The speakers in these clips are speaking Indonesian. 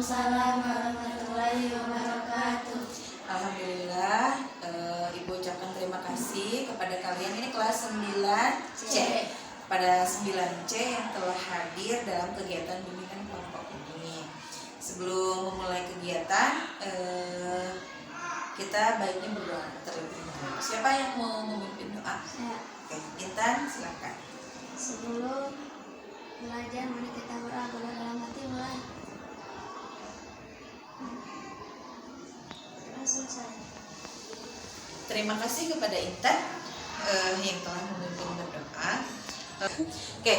Waalaikumsalam warahmatullahi wabarakatuh. Alhamdulillah, Ibu ucapkan terima kasih kepada kalian. Ini kelas 9C. Pada 9C yang telah hadir dalam kegiatan bimbingan kelompok ini. Sebelum memulai kegiatan, kita baiknya berdoa terlebih dahulu. Siapa yang mau memimpin doa? Oke, Intan silakan. Sebelum belajar, mari kita berdoa dalam hati mulai. Selesai. Terima kasih kepada Intan yang telah memimpin berdoa. Oke,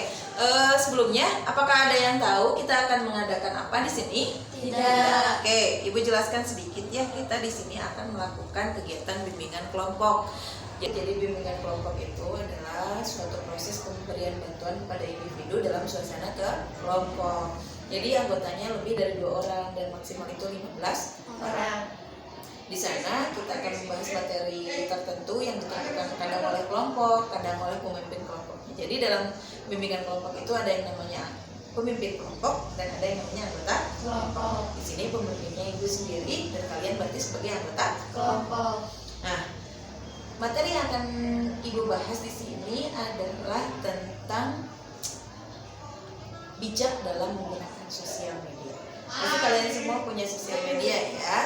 sebelumnya apakah ada yang tahu kita akan mengadakan apa di sini? Tidak. Oke, Ibu jelaskan sedikit ya. Kita di sini akan melakukan kegiatan bimbingan kelompok. Jadi bimbingan kelompok itu adalah suatu proses pemberian bantuan kepada individu dalam suasana kelompok. Jadi anggotanya lebih dari 2 orang dan maksimal itu 15 orang. Di sana kita akan membahas materi tertentu yang ditentukan kadang oleh kelompok, kadang oleh pemimpin kelompoknya. Jadi dalam bimbingan kelompok itu ada yang namanya pemimpin kelompok dan ada yang namanya anggota kelompok. Di sini pemimpinnya Ibu sendiri dan kalian berarti sebagai anggota kelompok. Nah, materi yang akan Ibu bahas di sini adalah tentang bijak dalam menggunakan sosial media. Pasti kalian semua punya sosial media ya.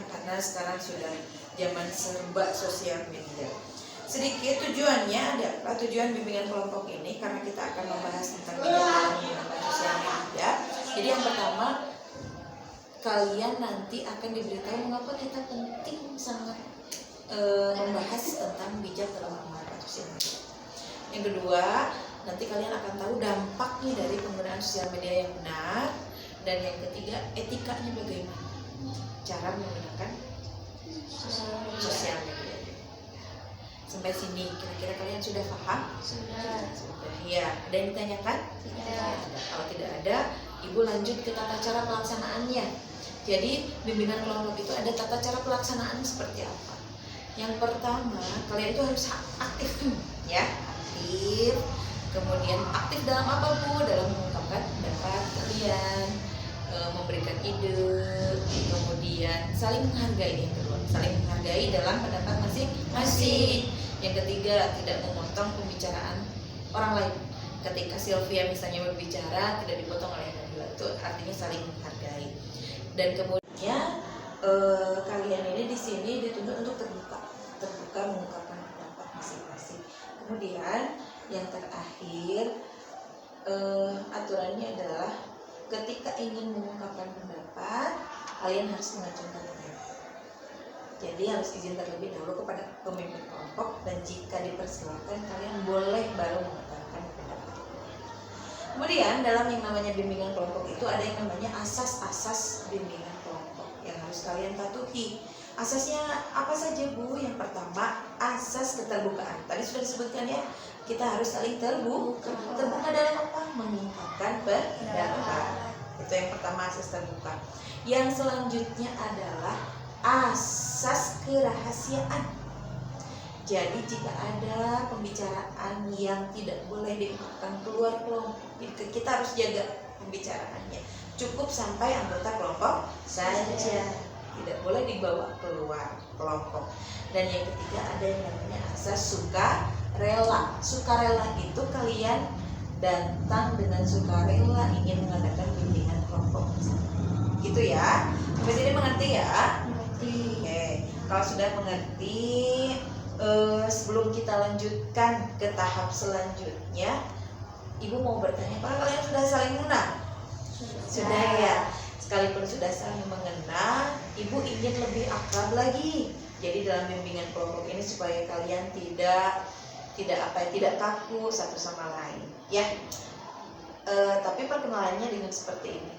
Karena sekarang sudah zaman serba sosial media. Sedikit tujuannya adalah tujuan bimbingan kelompok ini karena kita akan membahas tentang bijak dalam menggunakan sosial media. Jadi yang pertama, kalian nanti akan diberitahu mengapa kita penting sangat membahas tentang bijak dalam menggunakan sosial media. Yang kedua, nanti kalian akan tahu dampaknya dari penggunaan sosial media yang benar. Dan yang ketiga, etikanya bagaimana cara menggunakan sosial media. Sampai sini kira-kira kalian sudah paham? Sudah. Ya, ada yang ditanyakan? Tidak. Kalau tidak ada, Ibu lanjut ke tata cara pelaksanaannya. Jadi bimbingan kelompok itu ada tata cara pelaksanaan seperti apa? Yang pertama, kalian itu harus aktif, ya, aktif. Kemudian aktif dalam apa Bu? Dalam mengungkapkan pendapat kalian, memberikan ide, kemudian saling menghargai. Yang kedua, saling menghargai dalam pendapat masing-masing. Yang ketiga, tidak memotong pembicaraan orang lain. Ketika Sylvia misalnya berbicara, tidak dipotong oleh Nabila, itu artinya saling menghargai. Dan kemudian kalian ini di sini dituntut untuk terbuka mengungkapkan pendapat masing-masing. Kemudian yang terakhir, aturannya adalah ketika ingin mengungkapkan pendapat, kalian harus mengajukan izin. Jadi harus izin terlebih dahulu kepada pemimpin kelompok, dan jika dipersilakan kalian boleh baru mengatakan pendapat. Kemudian dalam yang namanya bimbingan kelompok itu ada yang namanya asas-asas bimbingan kelompok yang harus kalian patuhi. Asasnya apa saja Bu? Yang pertama, asas keterbukaan. Tadi sudah disebutkan ya, kita harus saling terbuka. Terbuka dalam apa? Mengungkapkan pendapat. Itu yang pertama, asas terbuka. Yang selanjutnya adalah asas kerahasiaan. Jadi jika ada pembicaraan yang tidak boleh diungkapkan keluar kelompok, kita harus jaga pembicaraannya. Cukup sampai anggota kelompok saja, tidak boleh dibawa keluar kelompok. Dan yang ketiga ada yang namanya asas sukarela. Sukarela itu kalian datang dengan sukarela ingin mengadakan bimbingan kelompok, gitu ya. Sampai sini mengerti ya? Mengerti. Oke, kalau sudah mengerti, sebelum kita lanjutkan ke tahap selanjutnya, Ibu mau bertanya, apakah kalian sudah saling mengenal? Sudah ya. Sekalipun sudah saling mengenal, Ibu ingin lebih akrab lagi. Jadi dalam bimbingan kelompok ini supaya kalian tidak kaku satu sama lain, ya. Tapi perkenalannya dengan seperti ini.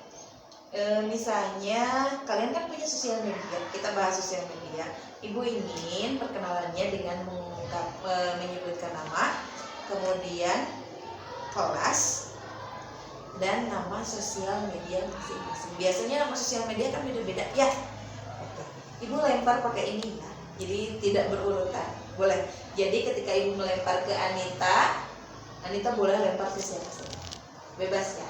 Misalnya kalian kan punya sosial media, kita bahas sosial media. Ibu ingin perkenalannya dengan menyebutkan nama, kemudian kelas, dan nama sosial media masing-masing. Biasanya nama sosial media kan beda-beda ya. Ibu lempar pakai ini ya, jadi tidak berurutan. Boleh. Jadi ketika Ibu melempar ke Anita boleh lempar ke siapa saja. Bebas ya.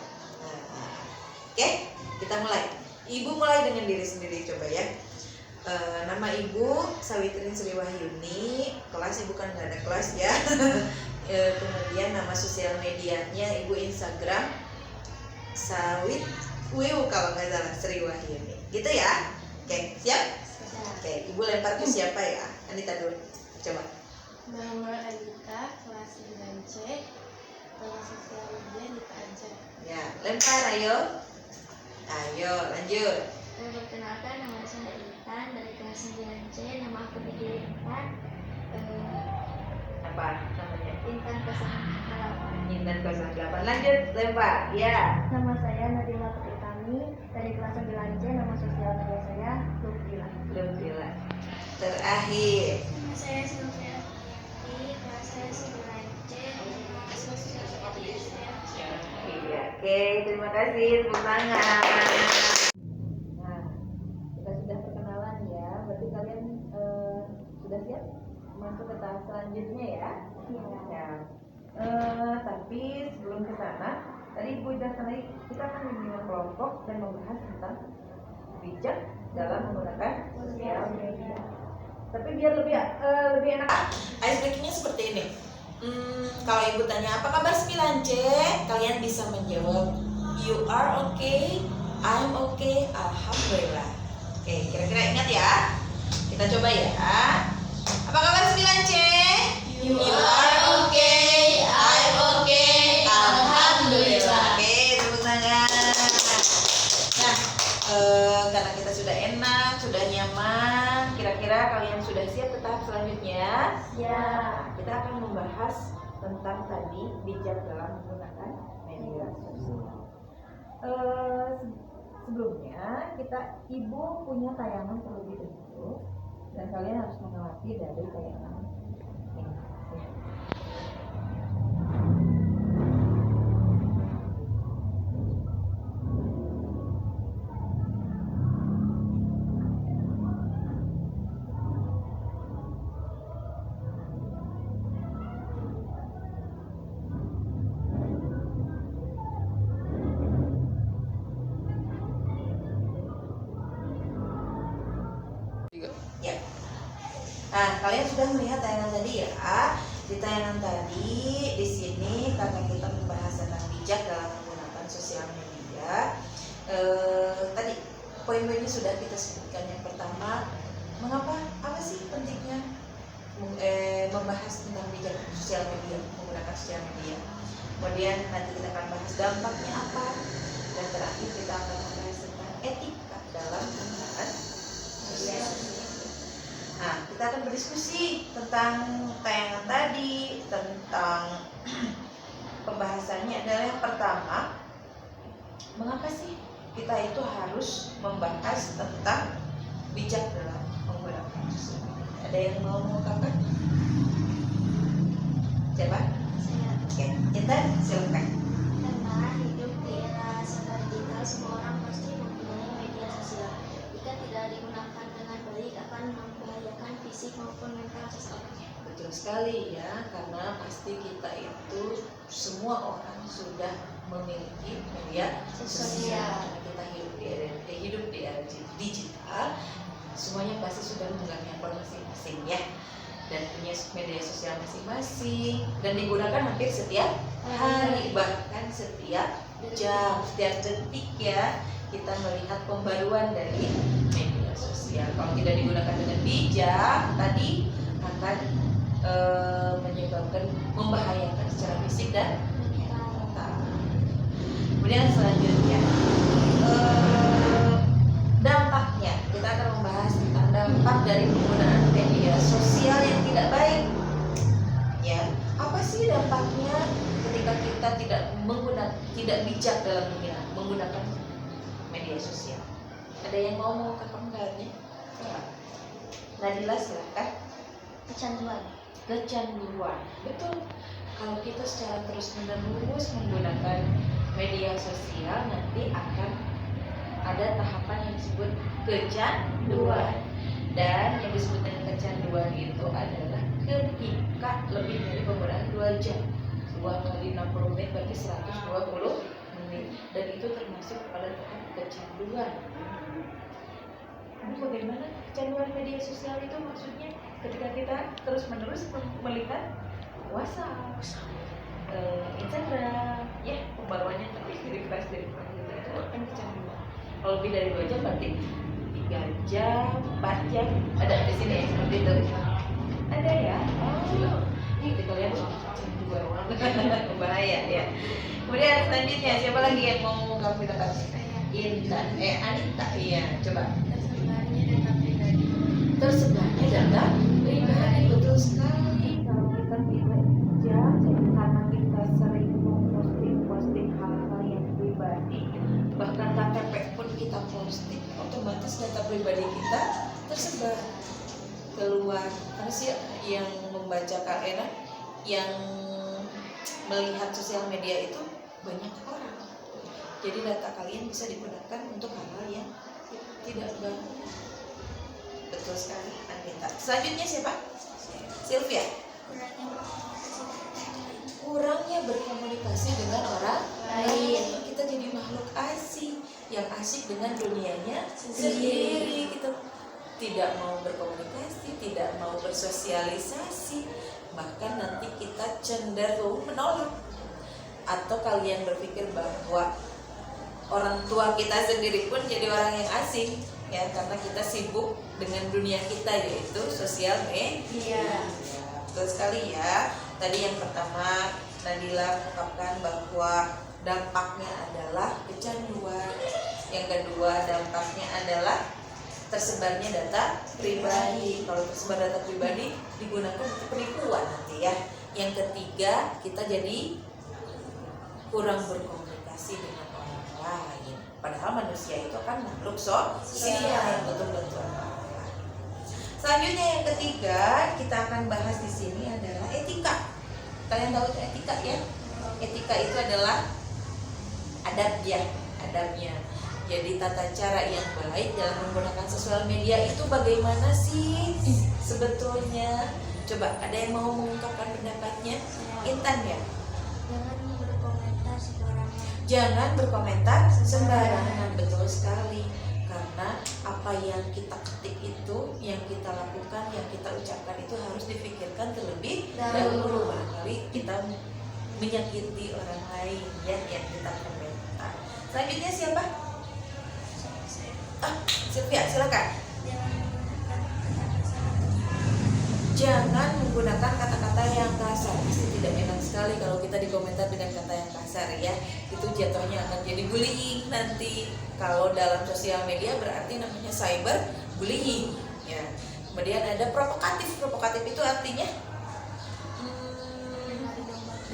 Oke, kita kita mulai. Ibu mulai dengan diri sendiri coba ya. Nama ibu Sawitrin Sri Wahyuni, kelas ibu kan nggak ada kelas ya. Kemudian nama sosial medianya ibu Instagram Sawit kalau nggak salah Sri Wahyuni, gitu ya. Oke, siap? Oke, ibu lempar ke siapa ya? Anita dulu, coba. Nama Anita, kelas 9C, nama sosial media Anita aja. Ya, lempar, ayo. Ayo, lanjut. Perkenalkan, nama saya Intan dari kelas 9C, nama aku Didi Intan. Apa namanya? Intan 08. Intan 08. Lanjut, lempar. Ya. Nama saya Nadila Putitami dari kelas 9C, nama sosial media saya Lutfila. Terakhir. Nama saya Sylvia di kelas 9C, nama sosial media saya. Iya, oke, terima kasih, tepuk tangan. Nah, kita sudah perkenalan ya, berarti kalian sudah siap masuk ke tahap selanjutnya ya? Iya. Tapi sebelum ke sana, tadi Ibu sudah tadi kita akan membina kelompok dan membahas tentang bijak dalam menggunakan sosial media. Tapi biar lebih enak, ice breakingnya seperti ini. Kalau ibu tanya apa kabar 9C, kalian bisa menjawab you are okay, I'm okay, alhamdulillah. Oke, kira-kira ingat ya. Kita coba ya. Apa kabar 9C? You are okay, I'm okay, alhamdulillah. Oke, tepuk tangan. Nah, karena kita sudah enak, sudah nyaman, kira-kira kalian sudah siap ke tahap selanjutnya? Ya. Kita akan membahas tentang tadi bijak dalam menggunakan media sosial. Sebelumnya ibu punya tayangan terlebih dahulu dan kalian harus mengamati dari tayangan ini. Ya. Nah, kalian sudah melihat tayangan tadi ya. Di tayangan tadi di sini karena kita membahas tentang bijak dalam menggunakan sosial media. Tadi poin-poinnya sudah kita sebutkan. Yang pertama, apa sih pentingnya membahas tentang bijak sosial media, menggunakan sosial media. Kemudian nanti kita akan bahas dampaknya apa. Dan terakhir kita akan membahas tentang etika dalam penggunaan sosial media. Nah, kita akan berdiskusi tentang tayangan tadi, tentang pembahasannya adalah yang pertama, mengapa sih kita itu harus membahas tentang bijak dalam menggunakan sosial media? Ada yang mau mengungkapkan? Coba? Saya. Oke, Intan, silakan. Karena hidup di era serba digital, semua orang pasti mempunyai media sosial. Jika tidak digunakan dengan baik, akan membahayakan fisik maupun mental seseorang. Betul sekali ya, karena pasti kita itu semua orang sudah memiliki media sosial. Karena kita hidup di era digital, semuanya pasti sudah memegang handphone masing-masing ya, dan punya media sosial masing-masing dan digunakan hampir setiap hari, bahkan setiap jam, setiap detik ya. Kita melihat pembaruan dari media sosial. Kalau tidak digunakan dengan bijak, tadi akan menyebabkan membahayakan secara fisik dan mental. Kemudian selanjutnya dampaknya, kita akan membahas tentang dampak dari penggunaan media sosial yang tidak baik. Ya, apa sih dampaknya ketika kita tidak bijak dalam menggunakan media sosial? Ada yang mau mengungkapkan pendaratnya? Nadila silakan. Kecanduan, betul. Kalau kita secara terus-menerus menggunakan media sosial, nanti akan ada tahapan yang disebut kecanduan. Dan yang disebut dengan kecanduan itu adalah ketika lebih dari penggunaan 2 jam. 2 kali 60 menit berarti 120 menit. Dan itu termasuk pada tahap kecanduan. Ini bagaimana kecanduan media sosial itu maksudnya? Ketika kita terus-menerus melihat WhatsApp, Instagram, ya pembaruannya terus di-refresh gitu, itu kan kecanduan. Kalau lebih dari 2 jam berarti 3 jam, 4 jam, ada di sini ya seperti itu. Ada ya? Oh, ini kita lihat kecanduan, bahaya ya. Kemudian selanjutnya siapa lagi yang mau mengungkapkan pendapatnya? Intan, Anita, iya, coba. Tersebarnya data pribadi. Tersebarnya data pribadi, betul sekali. Kalau kita bekerja, karena kita sering posting hal-hal yang pribadi, bahkan KTP pun kita posting, otomatis data pribadi kita tersebar keluar. Karena sih yang membaca KN, yang melihat sosial media itu banyak orang. Jadi data kalian bisa digunakan untuk hal-hal yang tidak baik. Betul sekali, Anita. Selanjutnya siapa? Sylvia. Kurangnya berkomunikasi dengan orang lain. Kita jadi makhluk asing yang asik dengan dunianya sendiri. Kita tidak mau berkomunikasi, tidak mau bersosialisasi, bahkan nanti kita cenderung menolak. Atau kalian berpikir bahwa orang tua kita sendiri pun jadi orang yang asing, ya, karena kita sibuk dengan dunia kita, yaitu sosial media. Betul sekali ya. Tadi yang pertama Nadila mengungkapkan bahwa dampaknya adalah kecanduan. Yang kedua dampaknya adalah tersebarnya data pribadi. Kalau tersebar data pribadi digunakan untuk penipuan nanti ya. Yang ketiga kita jadi kurang berkomunikasi dengan orang lain. Padahal manusia itu kan makhluk sosial yang betul-betul orang lain. Selanjutnya yang ketiga kita akan bahas di sini adalah etika. Kalian tahu etika ya? Etika itu adalah adabnya. Jadi tata cara yang baik dalam menggunakan sosial media itu bagaimana sih sebetulnya? Coba ada yang mau mengungkapkan pendapatnya? Intan ya? Jangan berkomentar sembarangan, betul sekali. Karena apa yang kita ketik itu, yang kita lakukan, yang kita ucapkan itu harus dipikirkan terlebih dahulu. Barangkali kita menyakiti orang lain ya yang kita komentar. Selanjutnya siapa? Sylvia, silakan. Jangan menggunakan kata-kata yang kasar. Pasti tidak enak sekali kalau kita dikomentar dengan kata yang kasar ya. Itu jatuhnya akan jadi bullying nanti. Kalau dalam sosial media berarti namanya cyber bullying ya. Kemudian ada provokatif. Provokatif itu artinya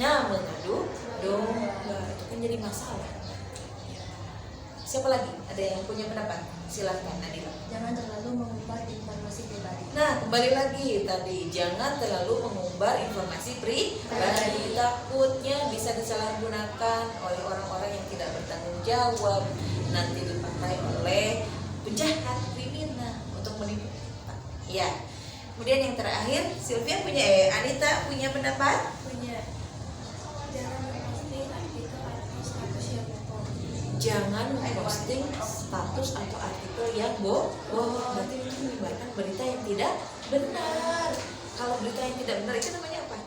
mengadu domba. Itu kan jadi masalah. Siapa lagi? Ada yang punya pendapat? Silahkan Nadila. Jangan terlalu mengumbar informasi pribadi. Nah, kembali lagi tadi, jangan terlalu mengumbar informasi pribadi. Takutnya bisa disalahgunakan oleh orang-orang yang tidak bertanggung jawab, nanti dipakai oleh penjahat, kriminal untuk menipu. Ya. Kemudian yang terakhir, Sylvia punya Anita punya pendapat? Punya. Jangan memposting status atau artikel yang bohong. Berarti itu menyebarkan berita yang tidak benar. Kalau berita yang tidak benar itu namanya apa?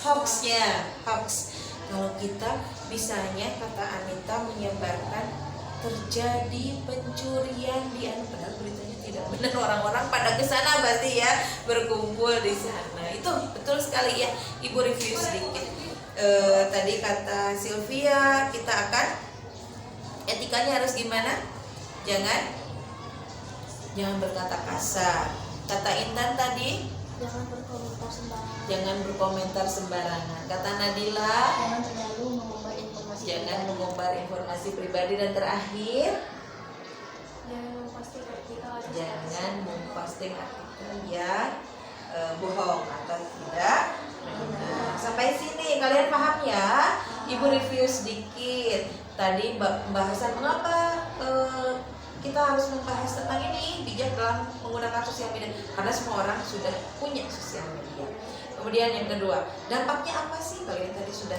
Hoax ya, hoax. Kalau kita bisanya kata Anita menyebarkan terjadi pencurian di padahal beritanya tidak benar, orang-orang pada ke sana pasti ya, berkumpul di sana. Itu betul sekali ya. Ibu review sedikit. Tadi kata Sylvia kita akan etikanya harus gimana? Jangan berkata kasar. Kata Intan tadi jangan berkomentar sembarangan. Kata Nadila jangan mengumbar informasi pribadi. Dan terakhir jangan memposting artikel yang bohong atau tidak benar. Sampai sini kalian paham ya? Ibu review sedikit. Tadi pembahasan mengapa kita harus membahas tentang ini, bijak dalam menggunakan sosial media, karena semua orang sudah punya sosial media. Kemudian yang kedua, dampaknya apa sih? Kalian tadi sudah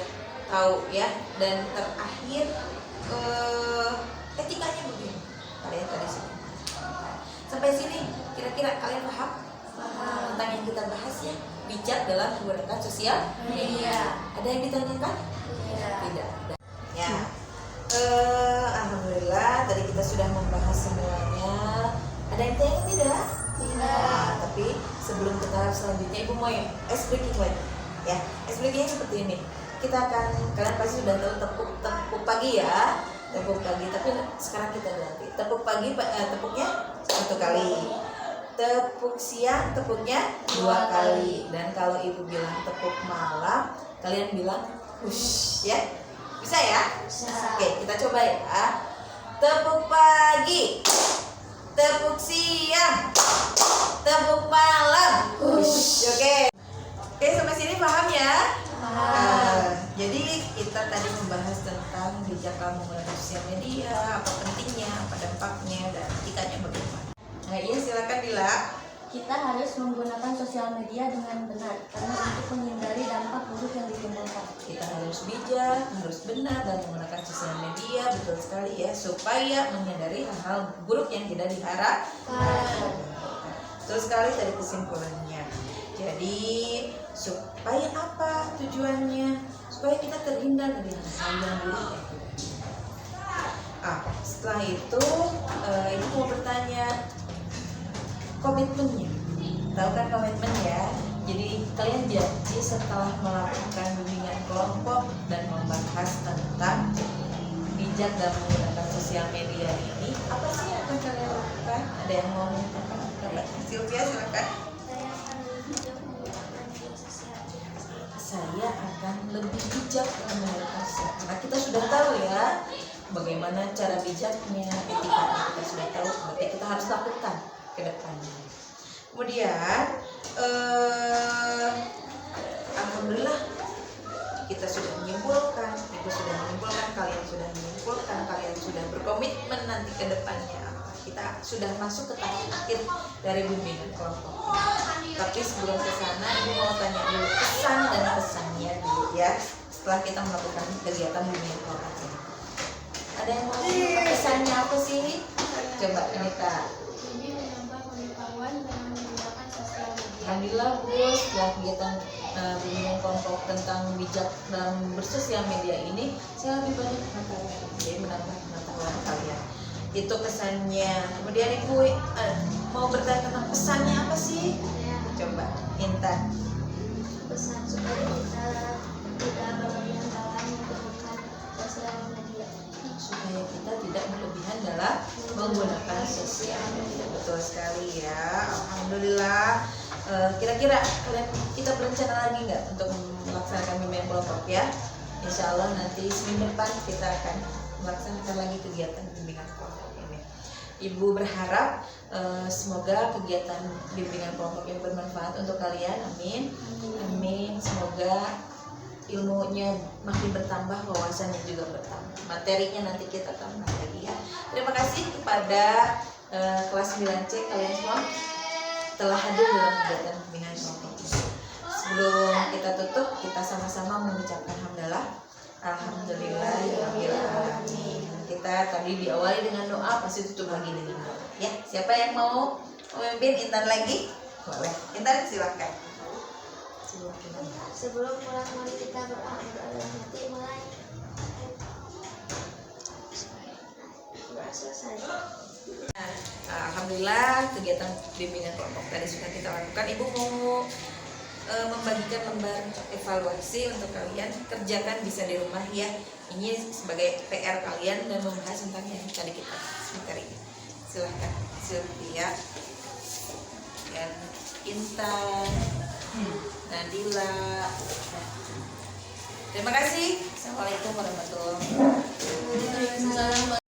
tahu ya. Dan terakhir, etikanya bagaimana? kalian tadi sudah mengerjakan. Sampai sini kira-kira kalian paham tentang yang kita bahas ya, bijak dalam menggunakan sosial media. Ada yang ditanyakan? Tidak. Ya. Alhamdulillah tadi kita sudah membahas semuanya. Ada yang tanya tidak? Tidak. Tapi sebelum kita selanjutnya, Ibu mau ya ice breaking lagi. Ya, ice breaking seperti ini. Kalian pasti sudah tahu tepuk pagi ya, tepuk pagi. Tapi sekarang kita ganti. Tepuk pagi, tepuknya 1 kali. Tepuk siang, tepuknya 2 kali. Dan kalau Ibu bilang tepuk malam, kalian bilang hush ya. Bisa ya? Bisa. Oke, kita coba ya. Tepuk pagi, tepuk siang, tepuk malam. Hush. Oke, sampai sini paham ya? Jadi kita tadi membahas tentang bijak dalam menggunakan sosial media, apa pentingnya, apa dampaknya, dan etikanya bagaimana. Nah, iya silakan Dila. Kita harus menggunakan sosial media dengan benar karena untuk menghindari dampak buruk yang ditimbulkan. Kita harus bijak, harus benar dalam menggunakan sosial media, betul sekali ya, supaya menghindari hal-hal buruk yang tidak diharapkan. Betul sekali tadi kesimpulannya. Jadi supaya apa tujuannya? Supaya kita terhindar dari hal yang buruk yang tidak diharapkan. Setelah itu Ibu mau bertanya komitmennya. Tahu kan komitmen ya? Jadi kalian janji setelah melakukan bimbingan kelompok dan membahas tentang bijak dalam menggunakan sosial media ini, apa sih yang akan kalian lakukan? Ada yang mau mengatakan? Sylvia silakan. Saya akan lebih bijak dalam menggunakan sosial media. Karena kita sudah tahu ya bagaimana cara bijaknya, etikanya kita sudah tahu, berarti kita harus lakukan ke depannya. Kemudian alhamdulillah kita sudah menyimpulkan, Ibu sudah menyimpulkan, kalian sudah menyimpulkan, kalian sudah berkomitmen nanti ke depannya. Kita sudah masuk ke tahap akhir dari bimbingan kelompok. Tapi sebelum ke sana, Ibu mau tanya dulu pesan dan pesannya dulu ya. Setelah kita melakukan kegiatan bimbingan kelompok ini, ada yang mau pesannya apa sih? Coba Anita. Ini menambah pengetahuan dalam menggunakan sosial media. Alhamdulillah Bu, setelah kegiatan bimbingan kelompok tentang bijak dalam bersosial media ini, saya lebih banyak pengetahuan, jadi menambah pengetahuan kalian. Itu pesannya. Kemudian Ibu mau bertanya tentang pesannya apa sih? Coba Intan. Pesan supaya kita tidak berlebihan dalam menggunakan sosial media. Supaya kita tidak berlebihan dalam menggunakan sosial media. Betul sekali ya. Alhamdulillah. Kira-kira kita berencana lagi nggak untuk melaksanakan bimbingan kelompok ya? Insya Allah nanti seminggu depan kita akan melaksanakan lagi kegiatan bimbingan kelompok ini. Ibu berharap semoga kegiatan bimbingan kelompok yang bermanfaat untuk kalian. Amin. Amin. Semoga ilmunya makin bertambah, wawasannya juga bertambah, materinya nanti kita tambah lagi ya. Terima kasih kepada kelas 9C kalian semua telah hadir dalam kegiatan bimbingan kelompok ini. Sebelum kita tutup, kita sama-sama mengucapkan alhamdulillahirabbil alamin. Kita tadi diawali dengan doa, pasti tutup lagi dengan doa ya. Siapa yang mau memimpin? Intan lagi? Boleh. Intan silakan. Sebelum mulai mari kita berdoa dalam hati mulai. Doa selesai. Alhamdulillah kegiatan bimbingan kelompok tadi sudah kita lakukan. Ibu mau membagikan lembar evaluasi untuk kalian, kerjakan bisa di rumah ya. Ini sebagai PR kalian dan membahas tentang yang tadi kita materi. Silahkan Sylvia dan Intan, Nadila. Terima kasih. Assalamualaikum warahmatullahi wabarakatuh.